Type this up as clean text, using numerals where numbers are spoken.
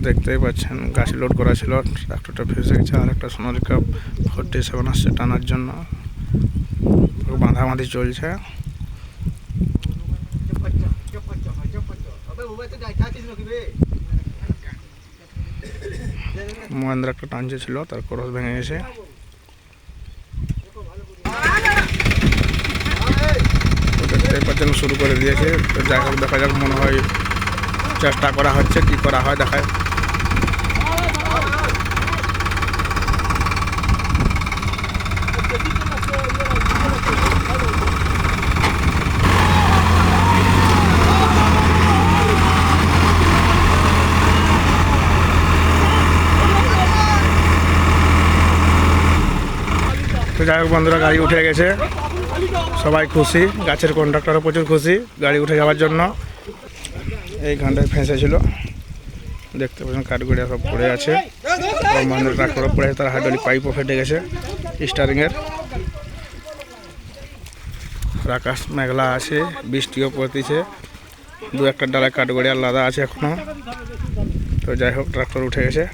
দেখতেই পাচ্ছেন গাছ লোড করা ছিল, ট্রাক্টরটা ফেসে গেছে। আর একটা সোনালিকা 47 আসছে টানার জন্য, বাঁধাবাঁধি চলছে। মহেন্দ্র একটা টানছে ছিল, তার ক্রস ভেঙে গেছে। দেখতেই পাচ্ছেন শুরু করে দিয়েছে। তো যাই হোক, দেখা যাক, মনে হয় চেষ্টা করা হচ্ছে, কি করা হয় দেখায়। তো যাই হোক বন্ধুরা, গাড়ি উঠে গেছে, সবাই খুশি, গাছের কন্ট্রাক্টরও প্রচুর খুশি গাড়ি উঠে যাওয়ার জন্য। এই ঘানটায় ফেঁসেছিল, দেখতে পাচ্ছেন কাঠগুড়িয়া সব পড়ে আছে। মহেন্দ্র ট্রাক্টরও পড়ে আছে, তার হাইড্রোলিক পাইপও ফেটে গেছে স্টারিংয়ের। আকাশ মেঘলা আছে, বৃষ্টিও পড়তেছে, দু একটা ডালায় কাঠগড়িয়া লাদা আছে এখনো। তো যাই হোক, ট্রাক্টর উঠে গেছে।